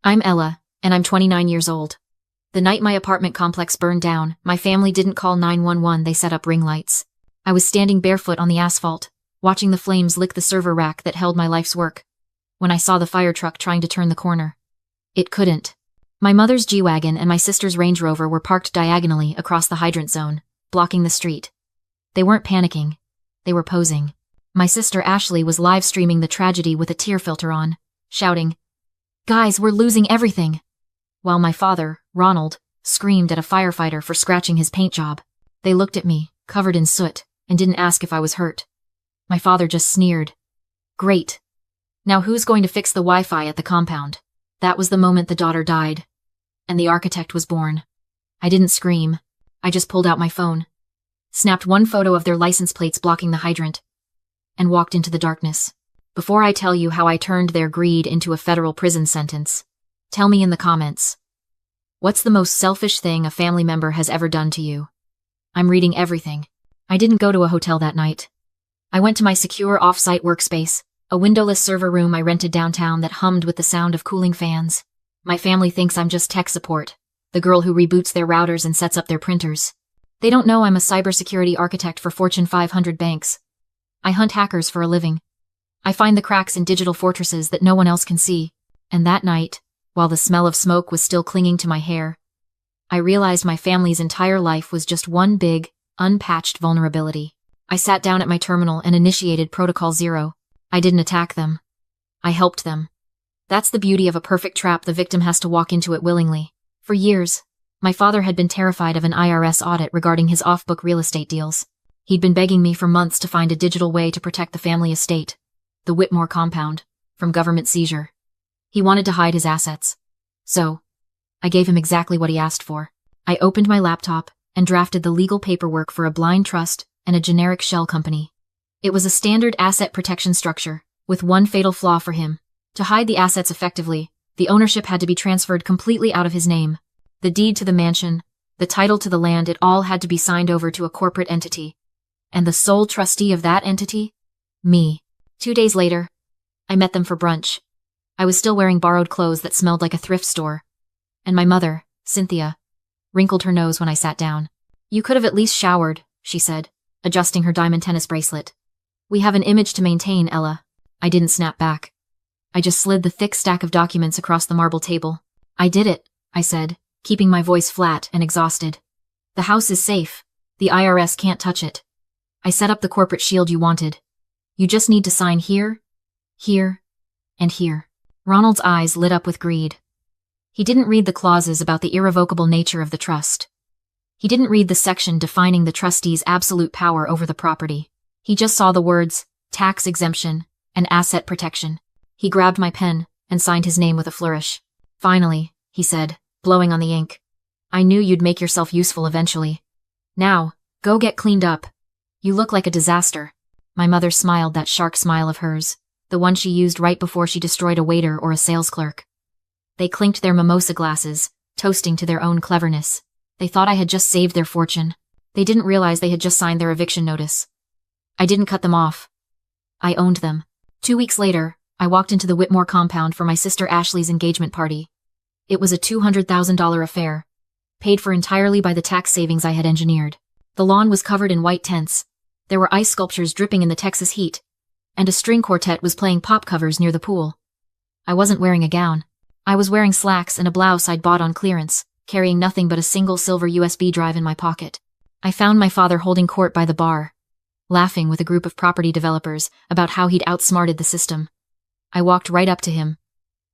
I'm Ella, and I'm 29 years old. The night my apartment complex burned down, my family didn't call 911, they set up ring lights. I was standing barefoot on the asphalt, watching the flames lick the server rack that held my life's work, when I saw the fire truck trying to turn the corner. It couldn't. My mother's G-Wagon and my sister's Range Rover were parked diagonally across the hydrant zone, blocking the street. They weren't panicking. They were posing. My sister Ashley was live streaming the tragedy with a tear filter on, shouting, "Guys, we're losing everything!" While my father, Ronald, screamed at a firefighter for scratching his paint job. They looked at me, covered in soot, and didn't ask if I was hurt. My father just sneered. Great. Now who's going to fix the Wi-Fi at the compound? That was the moment the daughter died. And the architect was born. I didn't scream. I just pulled out my phone, snapped one photo of their license plates blocking the hydrant, and walked into the darkness. Before I tell you how I turned their greed into a federal prison sentence, tell me in the comments, what's the most selfish thing a family member has ever done to you? I'm reading everything. I didn't go to a hotel that night. I went to my secure off-site workspace, a windowless server room I rented downtown that hummed with the sound of cooling fans. My family thinks I'm just tech support, the girl who reboots their routers and sets up their printers. They don't know I'm a cybersecurity architect for Fortune 500 banks. I hunt hackers for a living. I find the cracks in digital fortresses that no one else can see. And that night, while the smell of smoke was still clinging to my hair, I realized my family's entire life was just one big, unpatched vulnerability. I sat down at my terminal and initiated Protocol Zero. I didn't attack them. I helped them. That's the beauty of a perfect trap. The victim has to walk into it willingly. For years, my father had been terrified of an IRS audit regarding his off-book real estate deals. He'd been begging me for months to find a digital way to protect the family estate, the Whitmore compound, from government seizure. He wanted to hide his assets. So, I gave him exactly what he asked for. I opened my laptop and drafted the legal paperwork for a blind trust and a generic shell company. It was a standard asset protection structure, with one fatal flaw for him. To hide the assets effectively, the ownership had to be transferred completely out of his name. The deed to the mansion, the title to the land, it all had to be signed over to a corporate entity. And the sole trustee of that entity? Me. 2 days later, I met them for brunch. I was still wearing borrowed clothes that smelled like a thrift store. And my mother, Cynthia, wrinkled her nose when I sat down. "You could have at least showered," she said, adjusting her diamond tennis bracelet. "We have an image to maintain, Ella." I didn't snap back. I just slid the thick stack of documents across the marble table. "I did it," I said, keeping my voice flat and exhausted. "The house is safe. The IRS can't touch it. I set up the corporate shield you wanted. You just need to sign here, here, and here." Ronald's eyes lit up with greed. He didn't read the clauses about the irrevocable nature of the trust. He didn't read the section defining the trustee's absolute power over the property. He just saw the words, tax exemption, and asset protection. He grabbed my pen and signed his name with a flourish. "Finally," he said, blowing on the ink. "I knew you'd make yourself useful eventually. Now, go get cleaned up. You look like a disaster." My mother smiled that shark smile of hers, the one she used right before she destroyed a waiter or a sales clerk. They clinked their mimosa glasses, toasting to their own cleverness. They thought I had just saved their fortune. They didn't realize they had just signed their eviction notice. I didn't cut them off. I owned them. 2 weeks later, I walked into the Whitmore compound for my sister Ashley's engagement party. It was a $200,000 affair, paid for entirely by the tax savings I had engineered. The lawn was covered in white tents. There were ice sculptures dripping in the Texas heat, and a string quartet was playing pop covers near the pool. I wasn't wearing a gown. I was wearing slacks and a blouse I'd bought on clearance, carrying nothing but a single silver USB drive in my pocket. I found my father holding court by the bar, laughing with a group of property developers about how he'd outsmarted the system. I walked right up to him,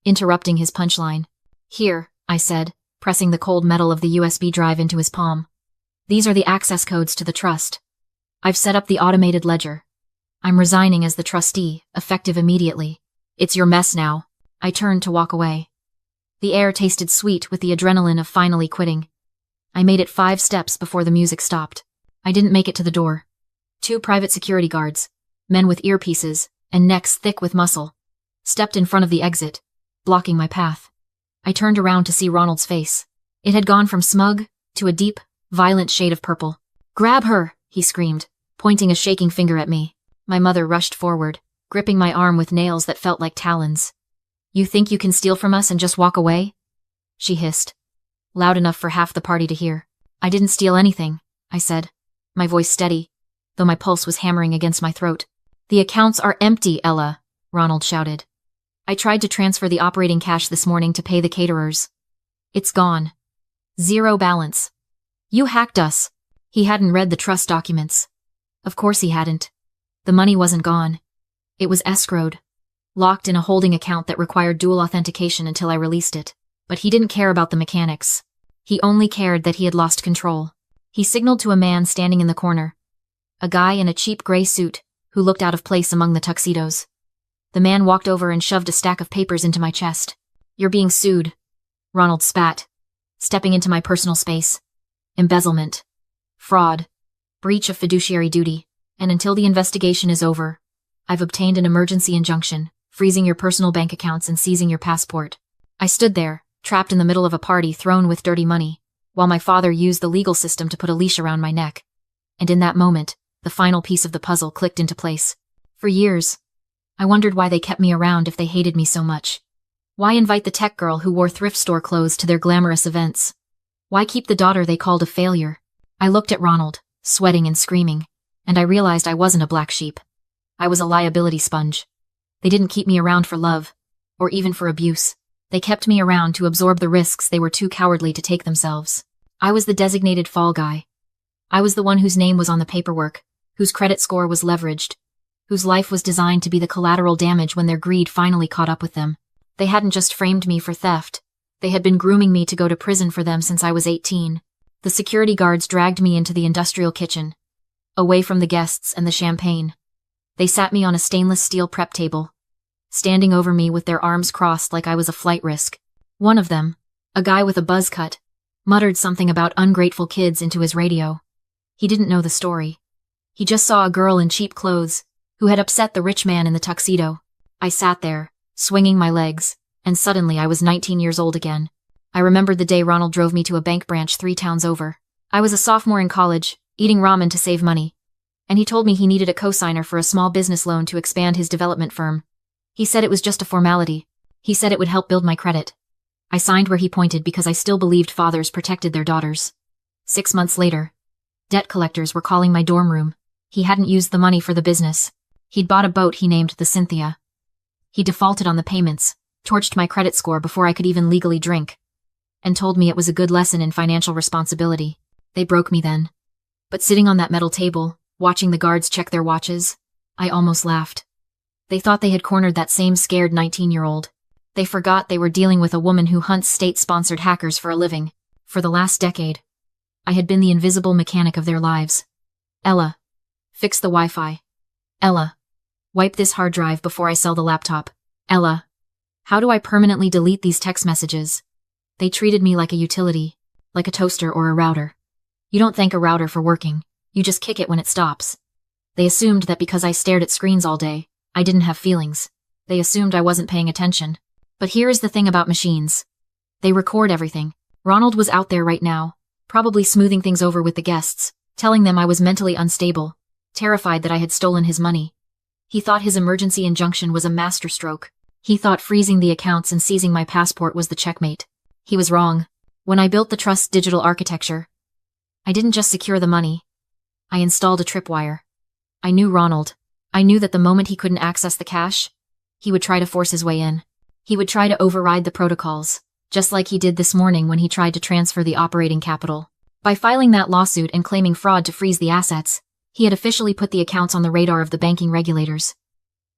interrupting his punchline. "Here," I said, pressing the cold metal of the USB drive into his palm. "These are the access codes to the trust. I've set up the automated ledger. I'm resigning as the trustee, effective immediately. It's your mess now." I turned to walk away. The air tasted sweet with the adrenaline of finally quitting. I made it 5 steps before the music stopped. I didn't make it to the door. 2 private security guards, men with earpieces and necks thick with muscle, stepped in front of the exit, blocking my path. I turned around to see Ronald's face. It had gone from smug to a deep, violent shade of purple. "Grab her!" he screamed, pointing a shaking finger at me. My mother rushed forward, gripping my arm with nails that felt like talons. You think you can steal from us and just walk away? She hissed, loud enough for half the party to hear. I didn't steal anything, I said, my voice steady, though my pulse was hammering against my throat. The accounts are empty, Ella, Ronald shouted. I tried to transfer the operating cash this morning to pay the caterers. It's gone. Zero balance. You hacked us. He hadn't read the trust documents. Of course he hadn't. The money wasn't gone. It was escrowed, locked in a holding account that required dual authentication until I released it. But he didn't care about the mechanics. He only cared that he had lost control. He signaled to a man standing in the corner, a guy in a cheap gray suit who looked out of place among the tuxedos. The man walked over and shoved a stack of papers into my chest. You're being sued, Ronald spat, stepping into my personal space. Embezzlement, fraud, breach of fiduciary duty, and until the investigation is over, I've obtained an emergency injunction, freezing your personal bank accounts and seizing your passport. I stood there, trapped in the middle of a party thrown with dirty money, while my father used the legal system to put a leash around my neck. And in that moment, the final piece of the puzzle clicked into place. For years, I wondered why they kept me around if they hated me so much. Why invite the tech girl who wore thrift store clothes to their glamorous events? Why keep the daughter they called a failure? I looked at Ronald, sweating and screaming, and I realized I wasn't a black sheep. I was a liability sponge. They didn't keep me around for love, or even for abuse. They kept me around to absorb the risks they were too cowardly to take themselves. I was the designated fall guy. I was the one whose name was on the paperwork, whose credit score was leveraged, whose life was designed to be the collateral damage when their greed finally caught up with them. They hadn't just framed me for theft. They had been grooming me to go to prison for them since I was 18. The security guards dragged me into the industrial kitchen, away from the guests and the champagne. They sat me on a stainless steel prep table, standing over me with their arms crossed like I was a flight risk. One of them, a guy with a buzz cut, muttered something about ungrateful kids into his radio. He didn't know the story. He just saw a girl in cheap clothes who had upset the rich man in the tuxedo. I sat there, swinging my legs, and suddenly I was 19 years old again. I remembered the day Ronald drove me to a bank branch 3 towns over. I was a sophomore in college, eating ramen to save money, and he told me he needed a cosigner for a small business loan to expand his development firm. He said it was just a formality. He said it would help build my credit. I signed where he pointed because I still believed fathers protected their daughters. 6 months later, debt collectors were calling my dorm room. He hadn't used the money for the business. He'd bought a boat he named the Cynthia. He defaulted on the payments, torched my credit score before I could even legally drink, and told me it was a good lesson in financial responsibility. They broke me then. But sitting on that metal table, watching the guards check their watches, I almost laughed. They thought they had cornered that same scared 19-year-old. They forgot they were dealing with a woman who hunts state-sponsored hackers for a living. For the last decade, I had been the invisible mechanic of their lives. Ella, fix the Wi-Fi. Ella, wipe this hard drive before I sell the laptop. Ella, how do I permanently delete these text messages? They treated me like a utility, like a toaster or a router. You don't thank a router for working, you just kick it when it stops. They assumed that because I stared at screens all day, I didn't have feelings. They assumed I wasn't paying attention. But here is the thing about machines. They record everything. Ronald was out there right now, probably smoothing things over with the guests, telling them I was mentally unstable, terrified that I had stolen his money. He thought his emergency injunction was a masterstroke. He thought freezing the accounts and seizing my passport was the checkmate. He was wrong. When I built the trust's digital architecture, I didn't just secure the money. I installed a tripwire. I knew Ronald. I knew that the moment he couldn't access the cash, he would try to force his way in. He would try to override the protocols, just like he did this morning when he tried to transfer the operating capital. By filing that lawsuit and claiming fraud to freeze the assets, he had officially put the accounts on the radar of the banking regulators.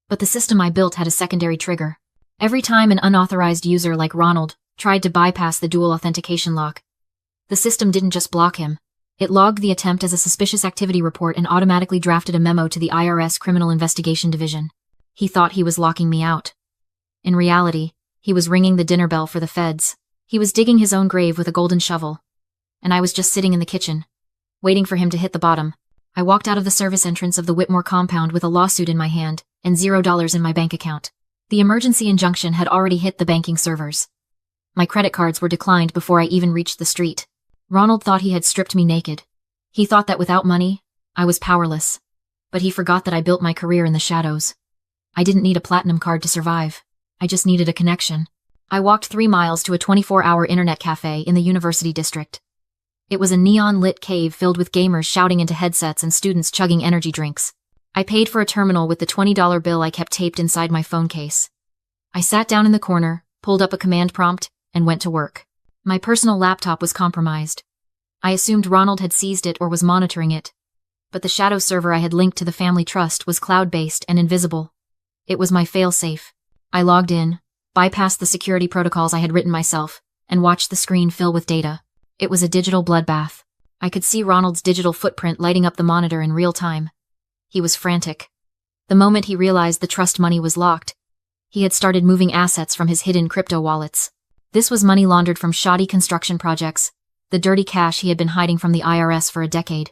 But the system I built had a secondary trigger. Every time an unauthorized user like Ronald tried to bypass the dual authentication lock, the system didn't just block him. It logged the attempt as a suspicious activity report and automatically drafted a memo to the IRS Criminal Investigation Division. He thought he was locking me out. In reality, he was ringing the dinner bell for the feds. He was digging his own grave with a golden shovel. And I was just sitting in the kitchen, waiting for him to hit the bottom. I walked out of the service entrance of the Whitmore compound with a lawsuit in my hand and $0 in my bank account. The emergency injunction had already hit the banking servers. My credit cards were declined before I even reached the street. Ronald thought he had stripped me naked. He thought that without money, I was powerless. But he forgot that I built my career in the shadows. I didn't need a platinum card to survive. I just needed a connection. I walked 3 miles to a 24-hour internet cafe in the University District. It was a neon-lit cave filled with gamers shouting into headsets and students chugging energy drinks. I paid for a terminal with the $20 bill I kept taped inside my phone case. I sat down in the corner, pulled up a command prompt, and went to work. My personal laptop was compromised. I assumed Ronald had seized it or was monitoring it. But the shadow server I had linked to the family trust was cloud-based and invisible. It was my fail-safe. I logged in, bypassed the security protocols I had written myself, and watched the screen fill with data. It was a digital bloodbath. I could see Ronald's digital footprint lighting up the monitor in real time. He was frantic. The moment he realized the trust money was locked, he had started moving assets from his hidden crypto wallets. This was money laundered from shoddy construction projects, the dirty cash he had been hiding from the IRS for a decade.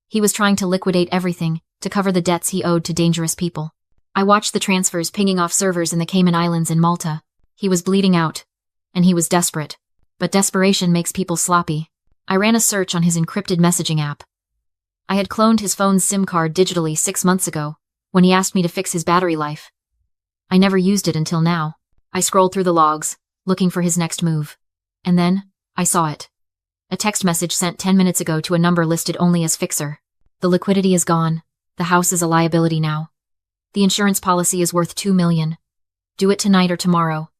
He was trying to liquidate everything to cover the debts he owed to dangerous people. I watched the transfers pinging off servers in the Cayman Islands and Malta. He was bleeding out, and he was desperate. But desperation makes people sloppy. I ran a search on his encrypted messaging app. I had cloned his phone's SIM card digitally 6 months ago, when he asked me to fix his battery life. I never used it until now. I scrolled through the logs, looking for his next move. And then, I saw it. A text message sent 10 minutes ago to a number listed only as Fixer. The liquidity is gone. The house is a liability now. The insurance policy is worth $2 million. Do it tonight or tomorrow.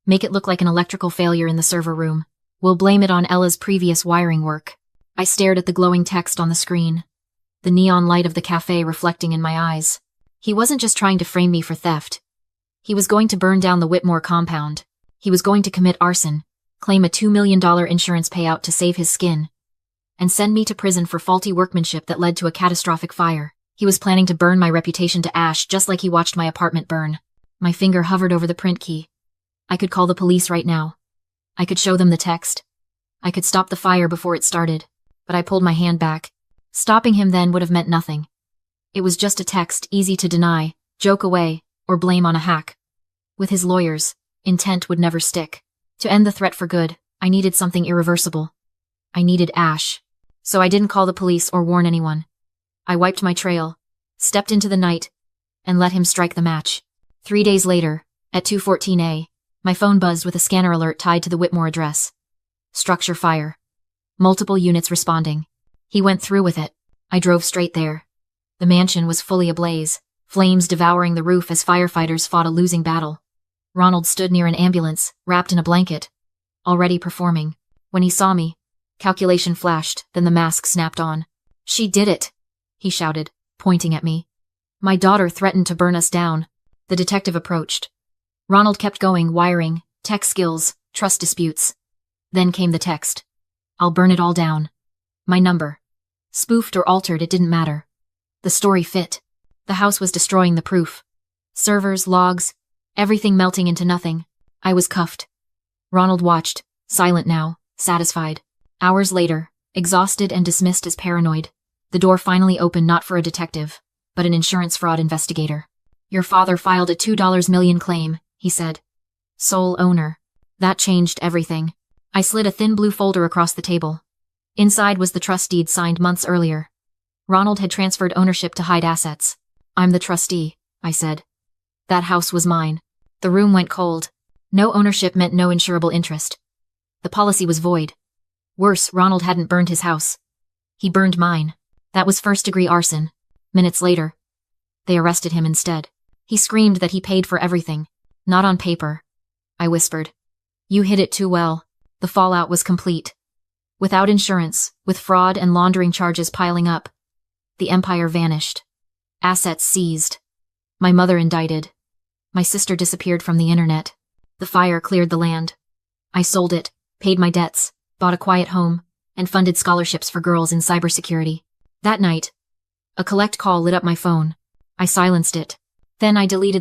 Make it look like an electrical failure in the server room. We'll blame it on Ella's previous wiring work. I stared at the glowing text on the screen, the neon light of the cafe reflecting in my eyes. He wasn't just trying to frame me for theft. He was going to burn down the Whitmore compound. He was going to commit arson, claim a $2 million insurance payout to save his skin, and send me to prison for faulty workmanship that led to a catastrophic fire. He was planning to burn my reputation to ash just like he watched my apartment burn. My finger hovered over the print key. I could call the police right now. I could show them the text. I could stop the fire before it started. But I pulled my hand back. Stopping him then would have meant nothing. It was just a text, easy to deny, joke away, or blame on a hack. With his lawyers, intent would never stick. To end the threat for good, I needed something irreversible. I needed Ash. So I didn't call the police or warn anyone. I wiped my trail, stepped into the night, and let him strike the match. 3 days later, at 2:14 a.m., my phone buzzed with a scanner alert tied to the Whitmore address. Structure fire. Multiple units responding. He went through with it. I drove straight there. The mansion was fully ablaze, flames devouring the roof as firefighters fought a losing battle. Ronald stood near an ambulance, wrapped in a blanket, already performing. When he saw me, calculation flashed, then the mask snapped on. "She did it," he shouted, pointing at me. "My daughter threatened to burn us down." The detective approached. Ronald kept going, wiring, tech skills, trust disputes. Then came the text. "I'll burn it all down." My number. Spoofed or altered, it didn't matter. The story fit. The house was destroying the proof. Servers, logs, everything melting into nothing. I was cuffed. Ronald watched, silent now, satisfied. Hours later, exhausted and dismissed as paranoid, the door finally opened not for a detective, but an insurance fraud investigator. "Your father filed a $2 million claim," he said. "Sole owner." That changed everything. I slid a thin blue folder across the table. Inside was the trust deed signed months earlier. Ronald had transferred ownership to hide assets. "I'm the trustee," I said. That house was mine. The room went cold. No ownership meant no insurable interest. The policy was void. Worse, Ronald hadn't burned his house. He burned mine. That was first-degree arson. Minutes later, they arrested him instead. He screamed that he paid for everything. "Not on paper," I whispered. "You hid it too well." The fallout was complete. Without insurance, with fraud and laundering charges piling up, the empire vanished. Assets seized. My mother indicted. My sister disappeared from the internet. The fire cleared the land. I sold it, paid my debts, bought a quiet home, and funded scholarships for girls in cybersecurity. That night, a collect call lit up my phone. I silenced it. Then I deleted